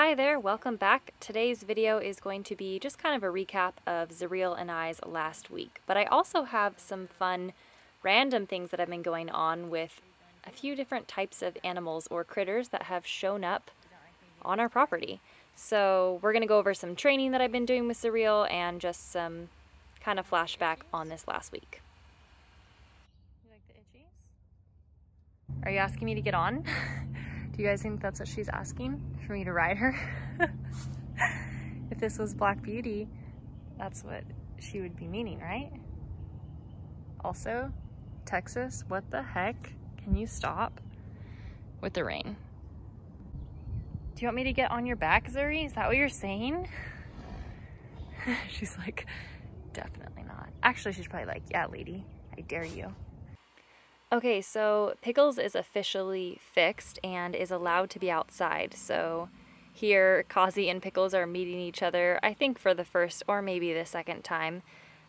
Hi there, welcome back. Today's video is going to be just kind of a recap of Zaril and I's last week, but I also have some fun random things that have been going on with a few different types of animals or critters that have shown up on our property. So we're going to go over some training that I've been doing with Zaril and just some kind of flashback on this last week. You like the itchies? Are you asking me to get on? Do you guys think that's what she's asking? For me to ride her? If this was Black Beauty, that's what she would be meaning, right? Also, Texas, what the heck? Can you stop with the rain? Do you want me to get on your back, Zuri? Is that what you're saying? She's like, definitely not. Actually, she's probably like, yeah, lady, I dare you. Okay, so Pickles is officially fixed and is allowed to be outside. So here, Qazi and Pickles are meeting each other, I think for the first or maybe the second time.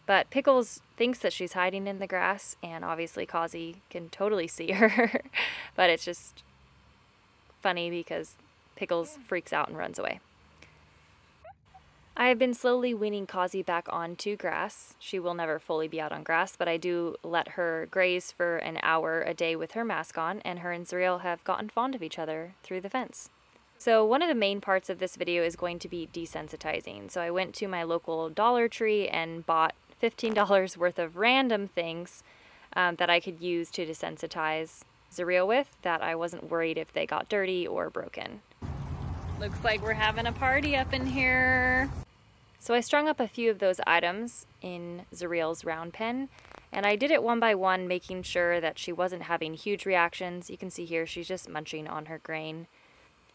But Pickles thinks that she's hiding in the grass, and obviously Qazi can totally see her. But it's just funny because Pickles freaks out and runs away. I have been slowly weaning Qazi back onto grass. She will never fully be out on grass, but I do let her graze for an hour a day with her mask on, and her and Zaril have gotten fond of each other through the fence. So one of the main parts of this video is going to be desensitizing. So I went to my local Dollar Tree and bought $15 worth of random things that I could use to desensitize Zaril with, that I wasn't worried if they got dirty or broken. Looks like we're having a party up in here. So I strung up a few of those items in Zaril's round pen, and I did it one by one, making sure that she wasn't having huge reactions. You can see here she's just munching on her grain.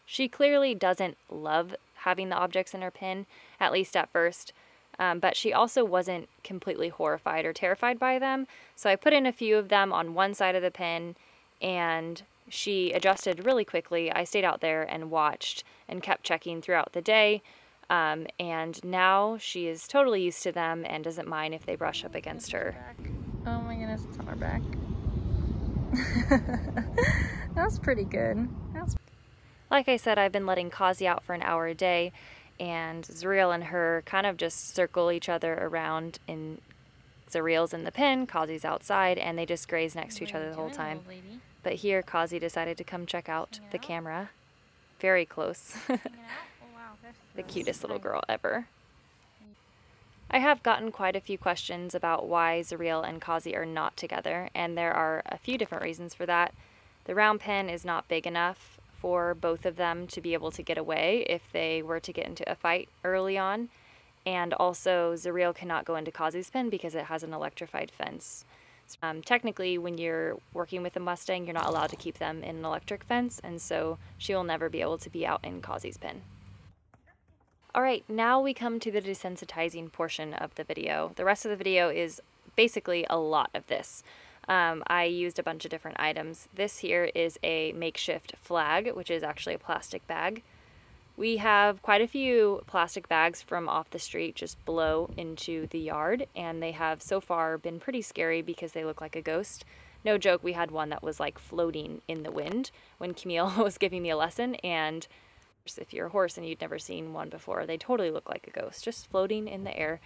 She clearly doesn't love having the objects in her pen, at least at first, but she also wasn't completely horrified or terrified by them. So I put in a few of them on one side of the pen, and she adjusted really quickly. I stayed out there and watched and kept checking throughout the day. And now she is totally used to them and doesn't mind if they brush up against her. Oh my goodness, it's on her back. That's pretty good. Like I said, I've been letting Qazi out for an hour a day, and Zaril and her kind of just circle each other around. In Zaril's in the pen, Qazi's outside, and they just graze next to each other the whole time. But here, Qazi decided to come check out the camera. Very close. The cutest little girl ever. I have gotten quite a few questions about why Zaril and Qazi are not together, and there are a few different reasons for that. The round pen is not big enough for both of them to be able to get away if they were to get into a fight early on, and also Zaril cannot go into Qazi's pen because it has an electrified fence. Technically, when you're working with a Mustang, you're not allowed to keep them in an electric fence, and so she will never be able to be out in Qazi's pen. Alright, now we come to the desensitizing portion of the video. The rest of the video is basically a lot of this. I used a bunch of different items. This here is a makeshift flag, which is actually a plastic bag. We have quite a few plastic bags from off the street just below into the yard, and they have so far been pretty scary because they look like a ghost. No joke, we had one that was like floating in the wind when Camille was giving me a lesson, and if you're a horse and you'd never seen one before, they totally look like a ghost, just floating in the air.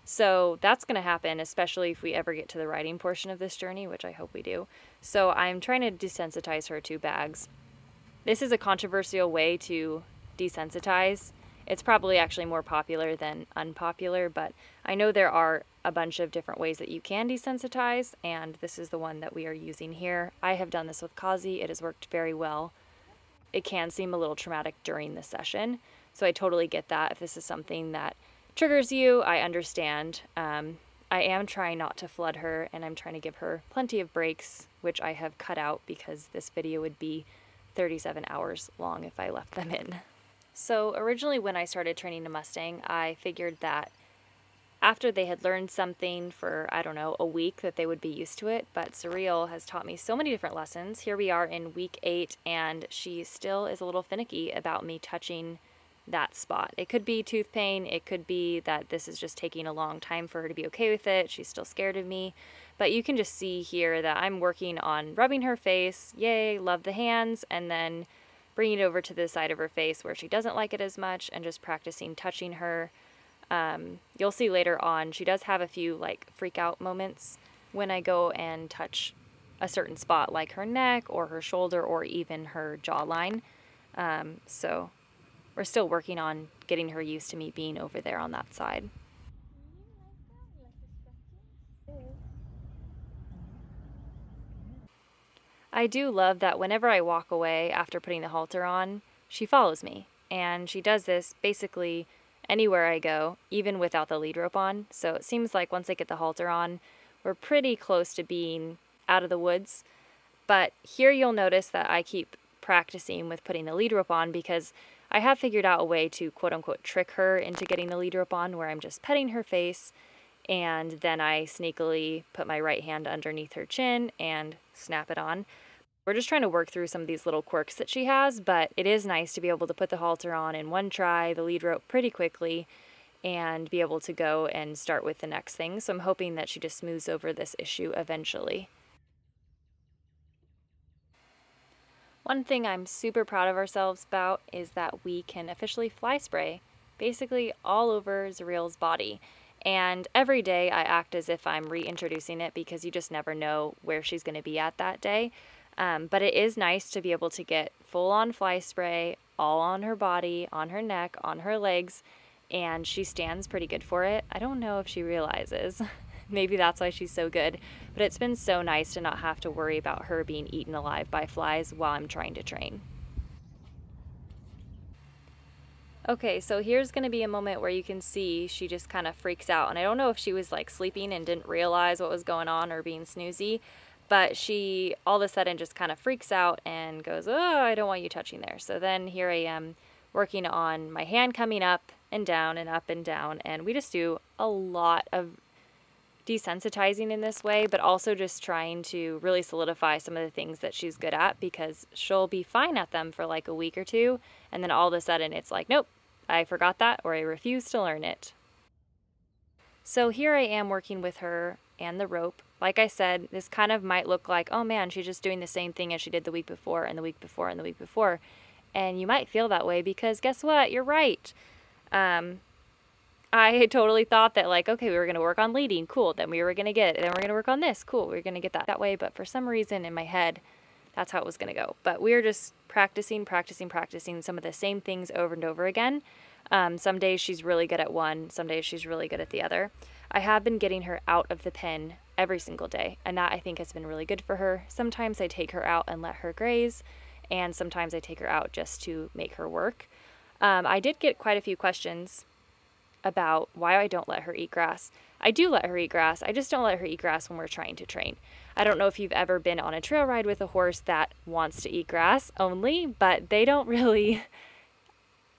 So that's going to happen, especially if we ever get to the riding portion of this journey, which I hope we do. So I'm trying to desensitize her to bags. This is a controversial way to desensitize. It's probably actually more popular than unpopular, but I know there are a bunch of different ways that you can desensitize, and this is the one that we are using here. I have done this with Qazi. It has worked very well. It can seem a little traumatic during the session, so I totally get that. If this is something that triggers you, I understand. I am trying not to flood her, and I'm trying to give her plenty of breaks, which I have cut out because this video would be 37 hours long if I left them in. So originally when I started training a Mustang, I figured that after they had learned something for, I don't know, a week, that they would be used to it, but Zaril has taught me so many different lessons. Here we are in week 8, and she still is a little finicky about me touching that spot. It could be tooth pain, it could be that this is just taking a long time for her to be okay with it, she's still scared of me, but you can just see here that I'm working on rubbing her face, yay, love the hands, and then bringing it over to the side of her face where she doesn't like it as much and just practicing touching her. You'll see later on, she does have a few like freak out moments when I go and touch a certain spot, like her neck or her shoulder or even her jawline. So we're still working on getting her used to me being over there on that side. I do love that whenever I walk away after putting the halter on, she follows me. And she does this basically anywhere I go, even without the lead rope on. So it seems like once I get the halter on, we're pretty close to being out of the woods. But here you'll notice that I keep practicing with putting the lead rope on because I have figured out a way to quote-unquote trick her into getting the lead rope on, where I'm just petting her face and then I sneakily put my right hand underneath her chin and snap it on. We're just trying to work through some of these little quirks that she has, but it is nice to be able to put the halter on in one try, the lead rope pretty quickly, and be able to go and start with the next thing. So I'm hoping that she just smooths over this issue eventually. One thing I'm super proud of ourselves about is that we can officially fly spray basically all over Zaril's body. And every day I act as if I'm reintroducing it because you just never know where she's going to be at that day. But it is nice to be able to get full-on fly spray all on her body, on her neck, on her legs, and she stands pretty good for it. I don't know if she realizes. Maybe that's why she's so good. But it's been so nice to not have to worry about her being eaten alive by flies while I'm trying to train. Okay, so here's going to be a moment where you can see she just kind of freaks out. And I don't know if she was like sleeping and didn't realize what was going on or being snoozy, but she all of a sudden just kind of freaks out and goes, "Oh, I don't want you touching there." So then here I am working on my hand coming up and down and up and down. And we just do a lot of desensitizing in this way, but also just trying to really solidify some of the things that she's good at, because she'll be fine at them for like a week or two, and then all of a sudden it's like, nope, I forgot that, or I refuse to learn it. So here I am working with her and the rope. Like I said, this kind of might look like, oh man, she's just doing the same thing as she did the week before and the week before and the week before. And you might feel that way because guess what? You're right. I totally thought that like, okay, we were going to work on leading, cool, then we were going to get it, then we're going to work on this, cool, we were going to get that way, but for some reason in my head, that's how it was going to go. But we were just practicing some of the same things over and over again. Some days she's really good at one, some days she's really good at the other. I have been getting her out of the pen every single day, and that I think has been really good for her. Sometimes I take her out and let her graze, and sometimes I take her out just to make her work. I did get quite a few questions about why I don't let her eat grass. I do let her eat grass, I just don't let her eat grass when we're trying to train. I don't know if you've ever been on a trail ride with a horse that wants to eat grass only, but they don't really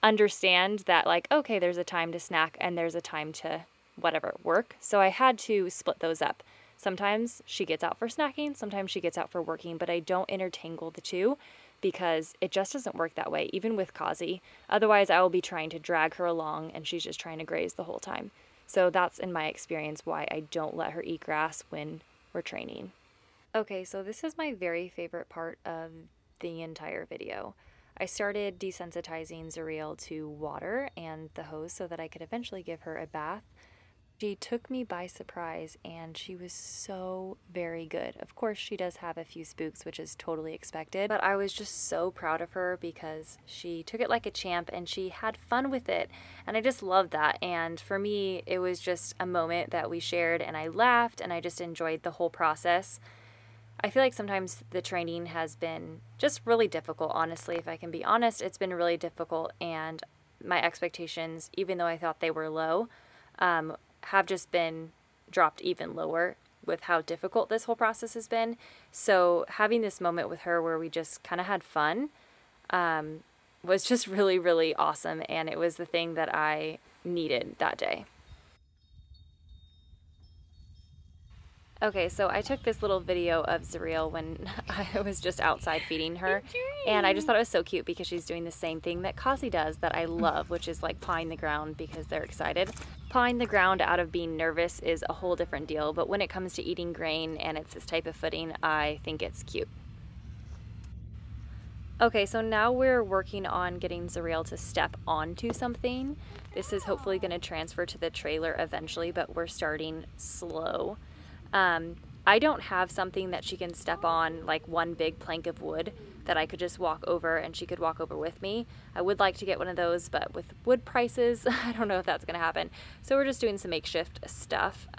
understand that like, okay, there's a time to snack and there's a time to whatever, work. So I had to split those up. Sometimes she gets out for snacking, sometimes she gets out for working, but I don't intertangle the two because it just doesn't work that way, even with Qazi. Otherwise, I will be trying to drag her along and she's just trying to graze the whole time. So that's, in my experience, why I don't let her eat grass when we're training. Okay, so this is my very favorite part of the entire video. I started desensitizing Zaril to water and the hose so that I could eventually give her a bath. She took me by surprise and she was so very good. Of course, she does have a few spooks, which is totally expected, but I was just so proud of her because she took it like a champ and she had fun with it. And I just loved that. And for me, it was just a moment that we shared and I laughed and I just enjoyed the whole process. I feel like sometimes the training has been just really difficult, honestly. If I can be honest, it's been really difficult, and my expectations, even though I thought they were low, have just been dropped even lower with how difficult this whole process has been. So having this moment with her where we just kind of had fun was just really, really awesome, and it was the thing that I needed that day. Okay, so I took this little video of Zaril when I was just outside feeding her, and I just thought it was so cute because she's doing the same thing that Qazi does that I love, which is like pawing the ground because they're excited. Pawing the ground out of being nervous is a whole different deal, but when it comes to eating grain and it's this type of footing, I think it's cute. Okay, so now we're working on getting Zaril to step onto something. This is hopefully going to transfer to the trailer eventually, but we're starting slow. I don't have something that she can step on, like one big plank of wood that I could just walk over and she could walk over with me. I would like to get one of those, but with wood prices, I don't know if that's going to happen. So we're just doing some makeshift stuff,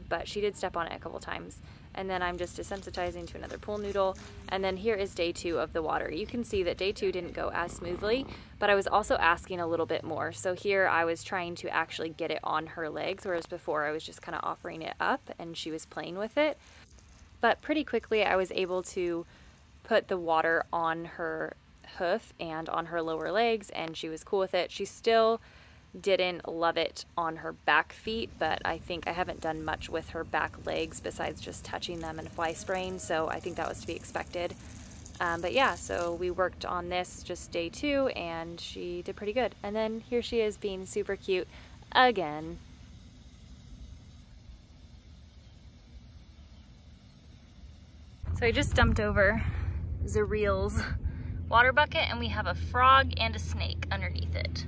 but she did step on it a couple times. And then I'm just desensitizing to another pool noodle. And then here is day 2 of the water. You can see that day 2 didn't go as smoothly, but I was also asking a little bit more. So here I was trying to actually get it on her legs, whereas before I was just kind of offering it up and she was playing with it. But pretty quickly I was able to put the water on her hoof and on her lower legs, and she was cool with it. She still didn't love it on her back feet, but I think I haven't done much with her back legs besides just touching them and fly spraying, so I think that was to be expected. But yeah, so we worked on this just day 2 and she did pretty good. And then here she is being super cute again. So I just dumped over Zaril's water bucket and we have a frog and a snake underneath it.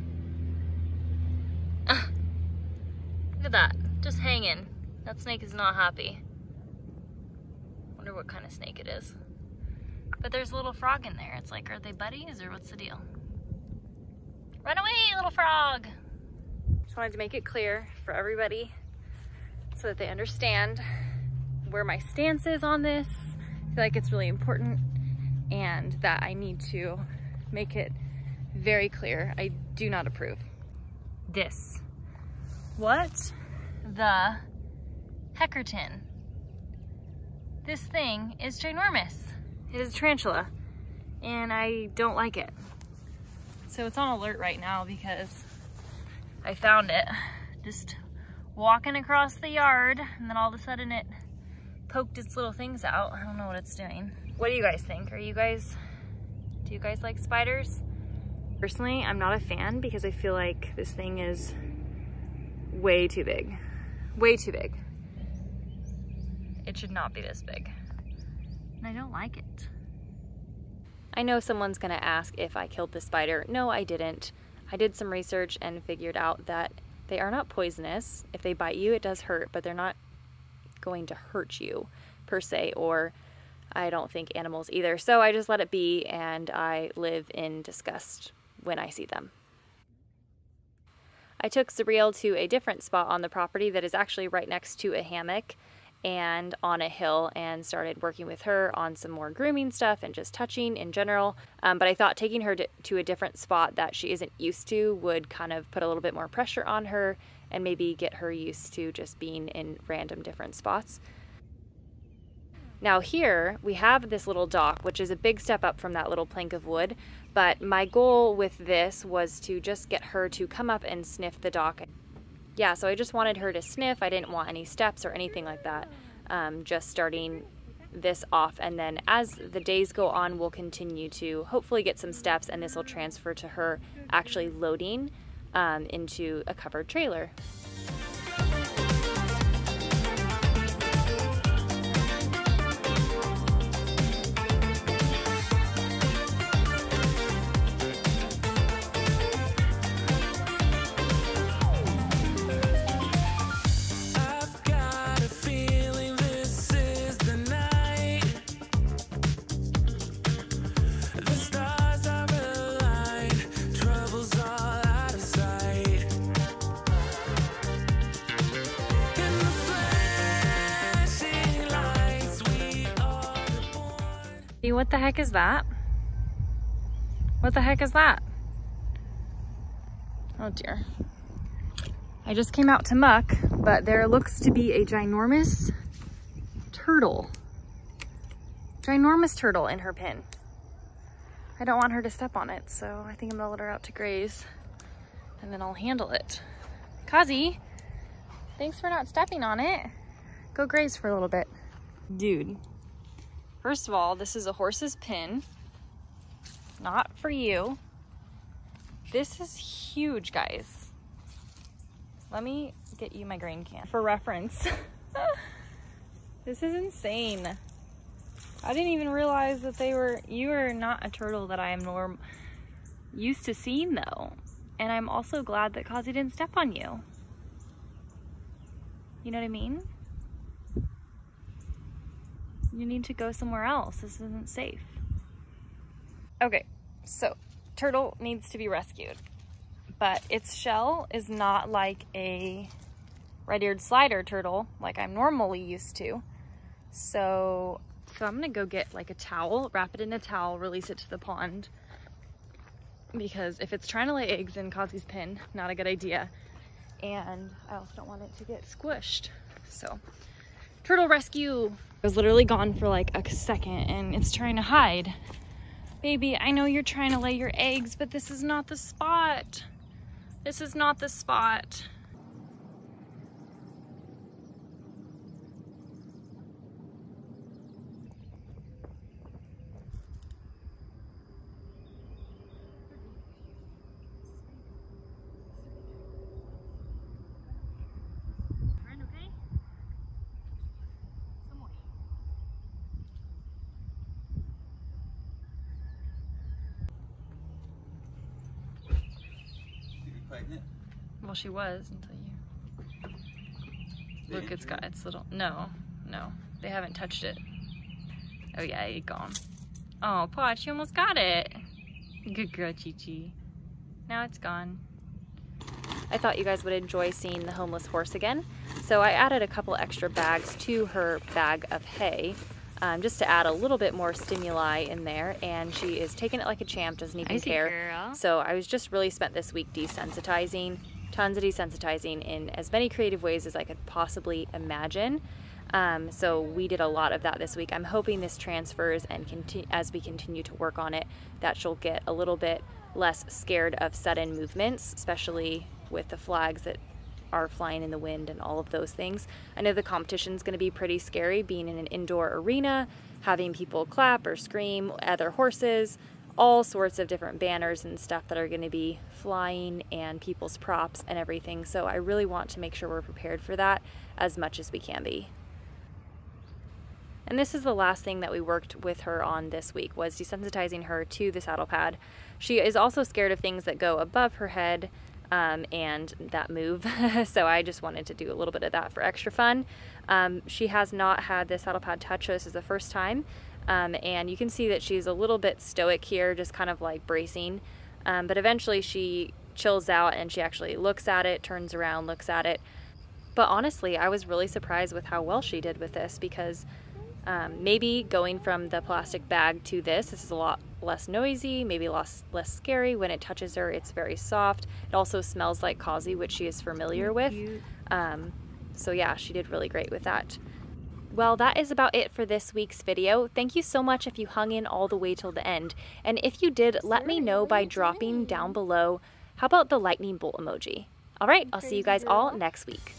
Look at that, just hanging. That snake is not happy. Wonder what kind of snake it is. But there's a little frog in there. It's like, are they buddies or what's the deal? Run away, little frog. Just wanted to make it clear for everybody so that they understand where my stance is on this. I feel like it's really important and that I need to make it very clear. I do not approve. This. What the heckerton? This thing is ginormous. It is a tarantula and I don't like it. So it's on alert right now because I found it just walking across the yard and then all of a sudden it poked its little things out. I don't know what it's doing. What do you guys think? Do you guys like spiders? Personally, I'm not a fan because I feel like this thing is way too big. Way too big. It should not be this big. And I don't like it. I know someone's gonna ask if I killed the spider. No, I didn't. I did some research and figured out that they are not poisonous. If they bite you, it does hurt, but they're not going to hurt you per se, or I don't think animals either. So I just let it be and I live in disgust when I see them. I took Zaril to a different spot on the property that is actually right next to a hammock and on a hill and started working with her on some more grooming stuff and just touching in general. But I thought taking her to a different spot that she isn't used to would kind of put a little bit more pressure on her and maybe get her used to just being in random different spots. Now here we have this little dock, which is a big step up from that little plank of wood, but my goal with this was to just get her to come up and sniff the dock. Yeah, so I just wanted her to sniff. I didn't want any steps or anything like that. Just starting this off, and then as the days go on, we'll continue to hopefully get some steps, and this will transfer to her actually loading into a covered trailer. What the heck is that? What the heck is that? Oh dear. I just came out to muck, but there looks to be a ginormous turtle. Ginormous turtle in her pen. I don't want her to step on it, so I think I'm gonna let her out to graze and then I'll handle it. Qazi, thanks for not stepping on it. Go graze for a little bit. Dude. First of all, this is a horse's pin, not for you. This is huge, guys. Let me get you my grain can for reference. This is insane. I didn't even realize that you are not a turtle that I am used to seeing though. And I'm also glad that Qazi didn't step on you. You know what I mean? You need to go somewhere else. This isn't safe. Okay, so turtle needs to be rescued, but its shell is not like a red-eared slider turtle like I'm normally used to. So I'm gonna go get like a towel, wrap it in a towel, release it to the pond, because if it's trying to lay eggs in Qazi's pen, not a good idea. And I also don't want it to get squished. So, turtle rescue. I was literally gone for like a second and it's trying to hide. Baby, I know you're trying to lay your eggs, but this is not the spot. This is not the spot. Well, she was until you look. It's got its little no, they haven't touched it. Oh yeah, it's gone. Oh, Pot, you almost got it. Good girl, Chi-Chi. Now it's gone. I thought you guys would enjoy seeing the homeless horse again, so I added a couple extra bags to her bag of hay, just to add a little bit more stimuli in there, and she is taking it like a champ, doesn't even care. Girl. So I was just really spent this week desensitizing, tons of desensitizing in as many creative ways as I could possibly imagine. So we did a lot of that this week. I'm hoping this transfers, and as we continue to work on it, that she'll get a little bit less scared of sudden movements, especially with the flags that are flying in the wind and all of those things. I know the competition's going to be pretty scary, being in an indoor arena, having people clap or scream, other horses, all sorts of different banners and stuff that are going to be flying, and people's props and everything. So I really want to make sure we're prepared for that as much as we can be. And this is the last thing that we worked with her on this week, was desensitizing her to the saddle pad. She is also scared of things that go above her head and that move. So I just wanted to do a little bit of that for extra fun. She has not had the saddle pad touch, so this is the first time. And you can see that she's a little bit stoic here, just kind of like bracing. But eventually she chills out and she actually looks at it, turns around, looks at it. But honestly, I was really surprised with how well she did with this, because maybe going from the plastic bag to this is a lot less noisy, maybe less scary. When it touches her, it's very soft. It also smells like Qazi, which she is familiar with. So yeah, she did really great with that. Well, that is about it for this week's video. Thank you so much if you hung in all the way till the end. And if you did, let me know by dropping down below, how about the lightning bolt emoji? All right, I'll see you guys all next week.